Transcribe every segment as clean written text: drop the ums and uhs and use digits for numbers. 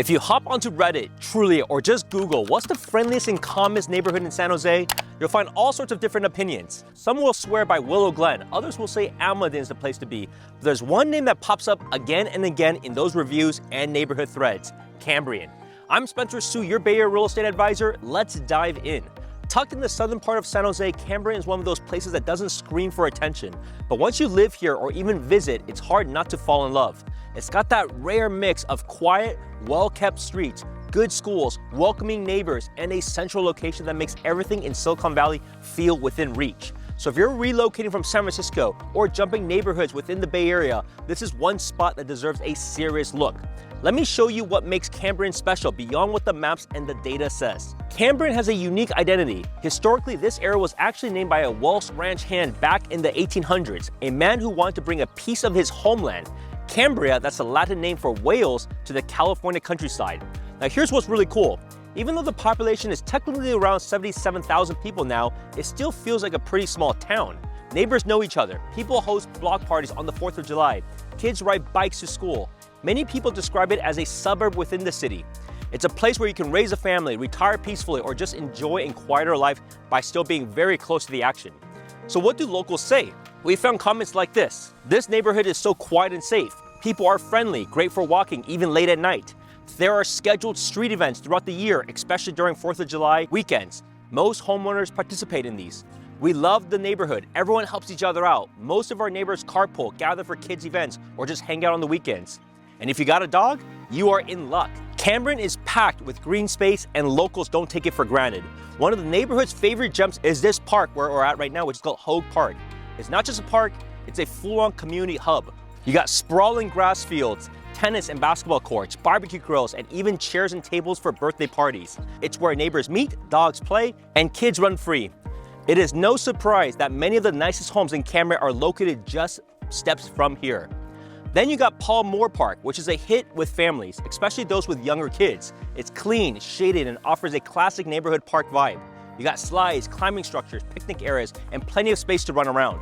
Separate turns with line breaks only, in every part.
If you hop onto Reddit, Trulia, or just Google what's the friendliest and calmest neighborhood in San Jose, you'll find all sorts of different opinions. Some will swear by Willow Glen, others will say Almaden is the place to be. But there's one name that pops up again and again in those reviews and neighborhood threads: Cambrian. I'm Spencer Su, your Bay Area real estate advisor. Let's dive in. Tucked in the southern part of San Jose, Cambrian is one of those places that doesn't scream for attention. But once you live here or even visit, it's hard not to fall in love. It's got that rare mix of quiet, well-kept streets, good schools, welcoming neighbors, and a central location that makes everything in Silicon Valley feel within reach. So if you're relocating from San Francisco or jumping neighborhoods within the Bay Area, this is one spot that deserves a serious look. Let me show you what makes Cambrian special beyond what the maps and the data says. Cambrian has a unique identity. Historically, this area was actually named by a Welsh ranch hand back in the 1800s, a man who wanted to bring a piece of his homeland, Cambria, that's the Latin name for Wales, to the California countryside. Now here's what's really cool. Even though the population is technically around 77,000 people now, it still feels like a pretty small town. Neighbors know each other, people host block parties on the 4th of July, kids ride bikes to school. Many people describe it as a suburb within the city. It's a place where you can raise a family, retire peacefully, or just enjoy a quieter life by still being very close to the action. So what do locals say? We found comments like this: "This neighborhood is so quiet and safe. People are friendly, great for walking, even late at night. There are scheduled street events throughout the year, especially during 4th of July weekends. Most homeowners participate in these. We love the neighborhood. Everyone helps each other out. Most of our neighbors carpool, gather for kids' events, or just hang out on the weekends. And if you got a dog, you are in luck." Cambrian is packed with green space and locals don't take it for granted. One of the neighborhood's favorite gems is this park where we're at right now, which is called Hogue Park. It's not just a park, it's a full-on community hub. You got sprawling grass fields, tennis and basketball courts, barbecue grills, and even chairs and tables for birthday parties. It's where neighbors meet, dogs play, and kids run free. It is no surprise that many of the nicest homes in Cambrian are located just steps from here. Then you got Paul Moore Park, which is a hit with families, especially those with younger kids. It's clean, shaded, and offers a classic neighborhood park vibe. You got slides, climbing structures, picnic areas, and plenty of space to run around.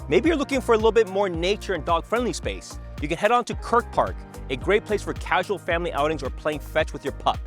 Maybe you're looking for a little bit more nature and dog-friendly space. You can head on to Kirk Park, a great place for casual family outings or playing fetch with your pup.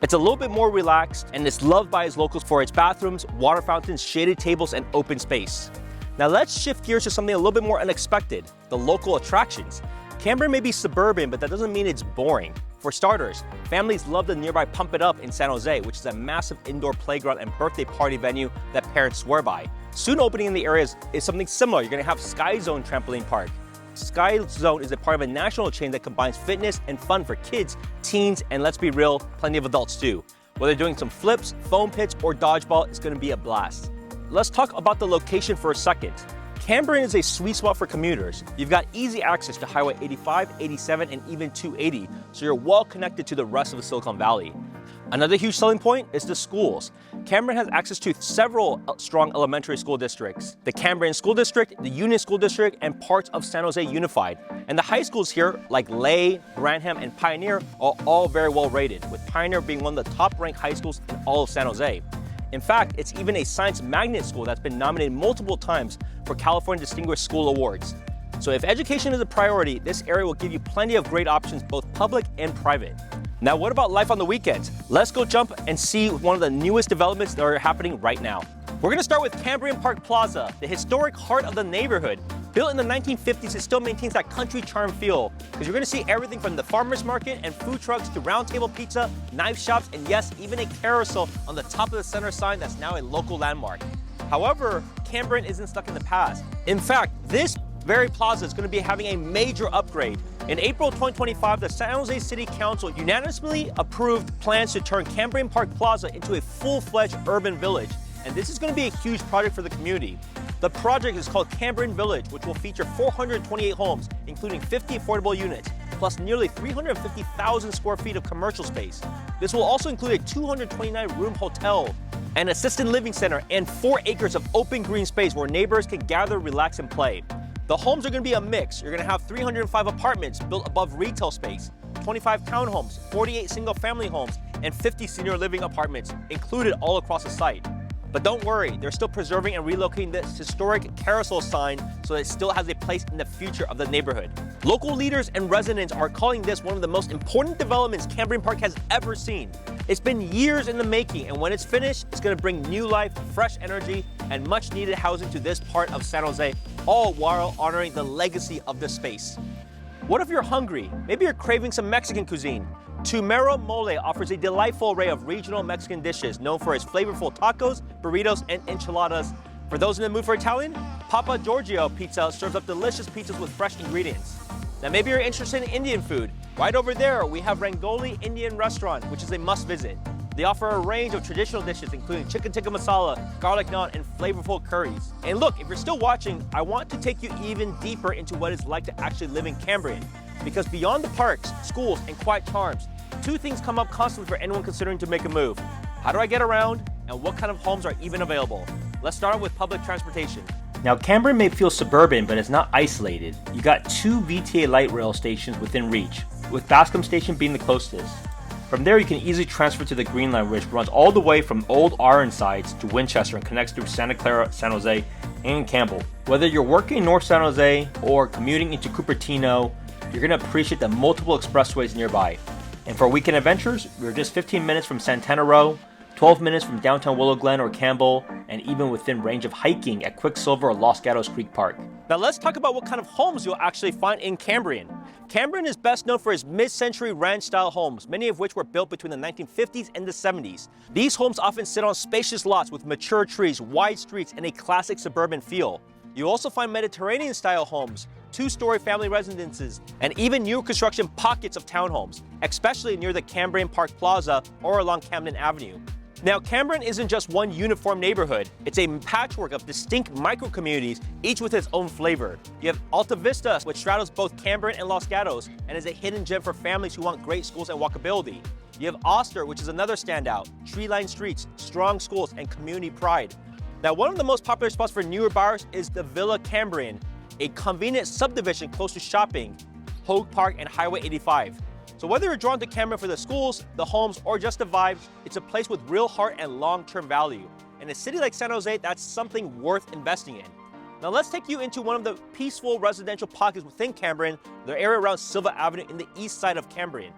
It's a little bit more relaxed, and it's loved by its locals for its bathrooms, water fountains, shaded tables, and open space. Now let's shift gears to something a little bit more unexpected: the local attractions. Cambrian may be suburban, but that doesn't mean it's boring. For starters, families love the nearby Pump It Up in San Jose, which is a massive indoor playground and birthday party venue that parents swear by. Soon opening in the area is something similar. You're gonna have Sky Zone Trampoline Park. Sky Zone is a part of a national chain that combines fitness and fun for kids, teens, and let's be real, plenty of adults too. Whether doing some flips, foam pits, or dodgeball, it's gonna be a blast. Let's talk about the location for a second. Cambrian is a sweet spot for commuters. You've got easy access to Highway 85, 87, and even 280, so you're well connected to the rest of the Silicon Valley. Another huge selling point is the schools. Cambrian has access to several strong elementary school districts: the Cambrian School District, the Union School District, and parts of San Jose Unified. And the high schools here, like Lay, Granham, and Pioneer, are all very well rated, with Pioneer being one of the top-ranked high schools in all of San Jose. In fact, it's even a science magnet school that's been nominated multiple times for California Distinguished School Awards. So if education is a priority, this area will give you plenty of great options, both public and private. Now, what about life on the weekends? Let's go jump and see one of the newest developments that are happening right now. We're gonna start with Cambrian Park Plaza, the historic heart of the neighborhood. Built in the 1950s, it still maintains that country charm feel, because you're gonna see everything from the farmer's market and food trucks to round table pizza, knife shops, and yes, even a carousel on the top of the center sign that's now a local landmark. However, Cambrian isn't stuck in the past. In fact, this very plaza is gonna be having a major upgrade. In April 2025, the San Jose City Council unanimously approved plans to turn Cambrian Park Plaza into a full-fledged urban village. And this is gonna be a huge project for the community. The project is called Cambrian Village, which will feature 428 homes, including 50 affordable units, plus nearly 350,000 square feet of commercial space. This will also include a 229-room hotel, an assisted living center, and 4 acres of open green space where neighbors can gather, relax, and play. The homes are gonna be a mix. You're gonna have 305 apartments built above retail space, 25 townhomes, 48 single-family homes, and 50 senior living apartments included all across the site. But don't worry, they're still preserving and relocating this historic carousel sign so that it still has a place in the future of the neighborhood. Local leaders and residents are calling this one of the most important developments Cambrian Park has ever seen. It's been years in the making, and when it's finished, it's going to bring new life, fresh energy, and much needed housing to this part of San Jose, all while honoring the legacy of the space. What if you're hungry? Maybe you're craving some Mexican cuisine. Tumero Mole offers a delightful array of regional Mexican dishes known for its flavorful tacos, burritos, and enchiladas. For those in the mood for Italian, Papa Giorgio Pizza serves up delicious pizzas with fresh ingredients. Now maybe you're interested in Indian food. Right over there, we have Rangoli Indian Restaurant, which is a must visit. They offer a range of traditional dishes, including chicken tikka masala, garlic naan, and flavorful curries. And look, if you're still watching, I want to take you even deeper into what it's like to actually live in Cambrian. Because beyond the parks, schools, and quiet charms, two things come up constantly for anyone considering to make a move. How do I get around, and what kind of homes are even available? Let's start with public transportation. Now, Cambrian may feel suburban, but it's not isolated. You got two VTA light rail stations within reach, with Bascom Station being the closest. From there, you can easily transfer to the Green Line, which runs all the way from Old Ironsides to Winchester and connects through Santa Clara, San Jose, and Campbell. Whether you're working in North San Jose or commuting into Cupertino, you're going to appreciate the multiple expressways nearby. And for weekend adventures, we're just 15 minutes from Santana Row, 12 minutes from downtown Willow Glen or Campbell, and even within range of hiking at Quicksilver or Los Gatos Creek Park. Now let's talk about what kind of homes you'll actually find in Cambrian. Cambrian is best known for its mid-century ranch-style homes, many of which were built between the 1950s and the 70s. These homes often sit on spacious lots with mature trees, wide streets, and a classic suburban feel. You also find Mediterranean-style homes, two-story family residences, and even new construction pockets of townhomes, especially near the Cambrian Park Plaza or along Camden Avenue. Now, Cambrian isn't just one uniform neighborhood. It's a patchwork of distinct micro-communities, each with its own flavor. You have Alta Vista, which straddles both Cambrian and Los Gatos, and is a hidden gem for families who want great schools and walkability. You have Oster, which is another standout, tree-lined streets, strong schools, and community pride. Now, one of the most popular spots for newer buyers is the Villa Cambrian, a convenient subdivision close to shopping, Hogue Park, and Highway 85. So whether you're drawn to Cambrian for the schools, the homes, or just the vibe, it's a place with real heart and long-term value. In a city like San Jose, that's something worth investing in. Now let's take you into one of the peaceful residential pockets within Cambrian, the area around Silva Avenue in the east side of Cambrian.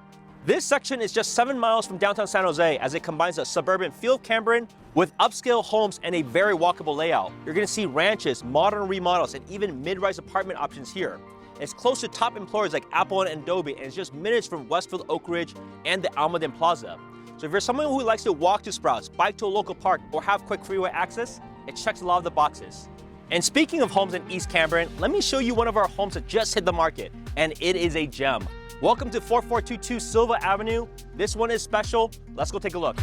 This section is just 7 miles from downtown San Jose as it combines a suburban feel of Cambrian with upscale homes and a very walkable layout. You're gonna see ranches, modern remodels, and even mid-rise apartment options here. It's close to top employers like Apple and Adobe, and it's just minutes from Westfield Oak Ridge and the Almaden Plaza. So if you're someone who likes to walk to Sprouts, bike to a local park, or have quick freeway access, it checks a lot of the boxes. And speaking of homes in East Cambrian, let me show you one of our homes that just hit the market, and it is a gem. Welcome to 4422 Silva Avenue. This one is special. Let's go take a look.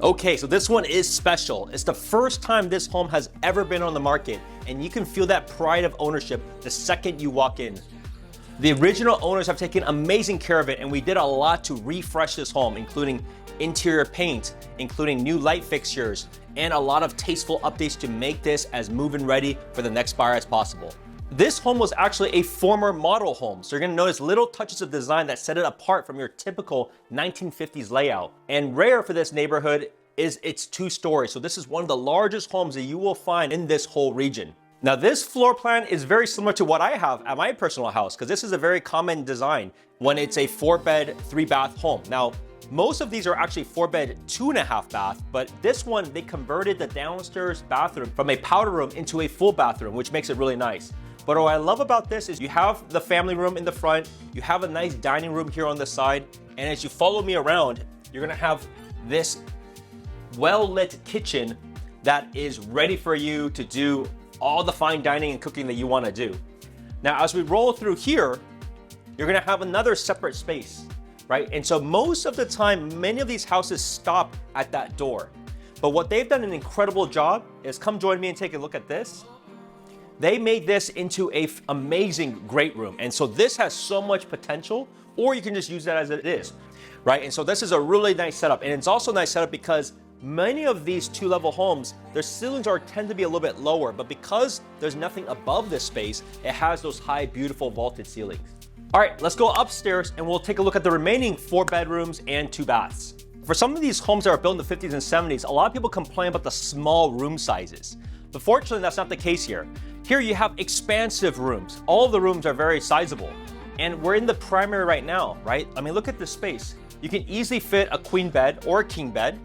Okay, so this one is special. It's the first time this home has ever been on the market, and you can feel that pride of ownership the second you walk in. The original owners have taken amazing care of it, and we did a lot to refresh this home, including interior paint, including new light fixtures, and a lot of tasteful updates to make this as move-in ready for the next buyer as possible. This home was actually a former model home, so you're gonna notice little touches of design that set it apart from your typical 1950s layout. And rare for this neighborhood is its 2-story, so this is one of the largest homes that you will find in this whole region. Now this floor plan is very similar to what I have at my personal house, because this is a very common design when it's a 4-bed, 3-bath home. Now, most of these are actually 4-bed, 2.5 bath, but this one, they converted the downstairs bathroom from a powder room into a full bathroom, which makes it really nice. But what I love about this is you have the family room in the front, you have a nice dining room here on the side, and as you follow me around, you're gonna have this well-lit kitchen that is ready for you to do all the fine dining and cooking that you wanna do. Now, as we roll through here, you're gonna have another separate space, right? And so most of the time, many of these houses stop at that door. But what they've done an incredible job is, come join me and take a look at this. They made this into an amazing great room. And so this has so much potential, or you can just use that as it is, right? And so this is a really nice setup. And it's also a nice setup because many of these 2-level homes, their ceilings tend to be a little bit lower, but because there's nothing above this space, it has those high, beautiful vaulted ceilings. All right, let's go upstairs and we'll take a look at the remaining 4 bedrooms and 2 baths. For some of these homes that are built in the 50s and 70s, a lot of people complain about the small room sizes. But fortunately, that's not the case here. Here you have expansive rooms. All of the rooms are very sizable. And we're in the primary right now, right? I mean, look at this space. You can easily fit a queen bed or a king bed,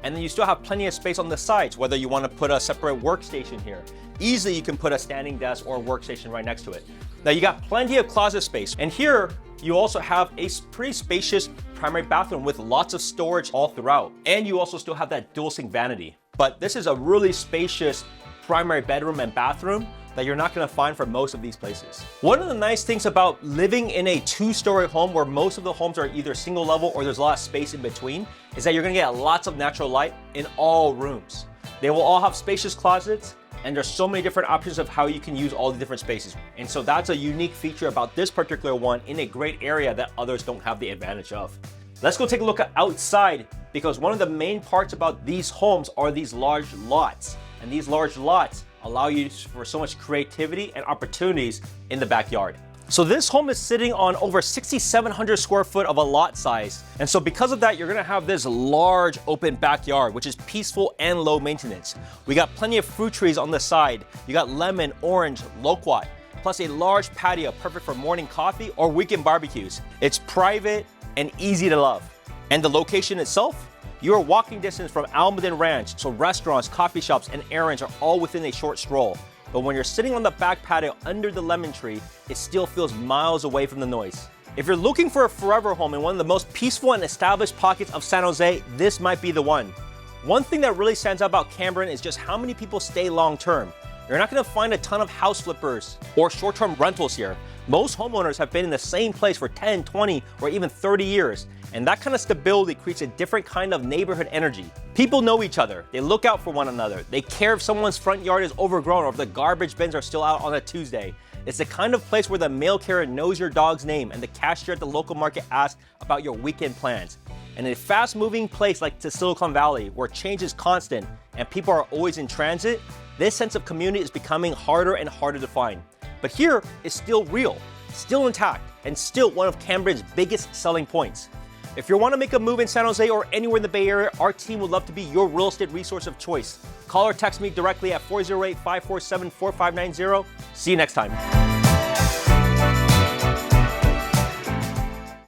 and then you still have plenty of space on the sides, whether you want to put a separate workstation here. Easily you can put a standing desk or a workstation right next to it. Now you got plenty of closet space. And here you also have a pretty spacious primary bathroom with lots of storage all throughout. And you also still have that dual sink vanity. But this is a really spacious primary bedroom and bathroom that you're not gonna find for most of these places. One of the nice things about living in a two-story home where most of the homes are either single level or there's a lot of space in between is that you're gonna get lots of natural light in all rooms. They will all have spacious closets, and there's so many different options of how you can use all the different spaces. And so that's a unique feature about this particular one in a great area that others don't have the advantage of. Let's go take a look at outside, because one of the main parts about these homes are these large lots. And these large lots allow you for so much creativity and opportunities in the backyard. So this home is sitting on over 6,700 square foot of a lot size. And so because of that, you're gonna have this large open backyard, which is peaceful and low maintenance. We got plenty of fruit trees on the side. You got lemon, orange, loquat, plus a large patio perfect for morning coffee or weekend barbecues. It's private and easy to love. And the location itself, you're walking distance from Almaden Ranch, so restaurants, coffee shops, and errands are all within a short stroll. But when you're sitting on the back patio under the lemon tree, it still feels miles away from the noise. If you're looking for a forever home in one of the most peaceful and established pockets of San Jose, this might be the one. One thing that really stands out about Cambrian is just how many people stay long term. You're not gonna find a ton of house flippers or short-term rentals here. Most homeowners have been in the same place for 10, 20, or even 30 years. And that kind of stability creates a different kind of neighborhood energy. People know each other, they look out for one another, they care if someone's front yard is overgrown or if the garbage bins are still out on a Tuesday. It's the kind of place where the mail carrier knows your dog's name and the cashier at the local market asks about your weekend plans. And in a fast-moving place like the Silicon Valley, where change is constant and people are always in transit, this sense of community is becoming harder and harder to find. But here, it's still real, still intact, and still one of Cambrian's biggest selling points. If you want to make a move in San Jose or anywhere in the Bay Area, our team would love to be your real estate resource of choice. Call or text me directly at 408-547-4590. See you next time.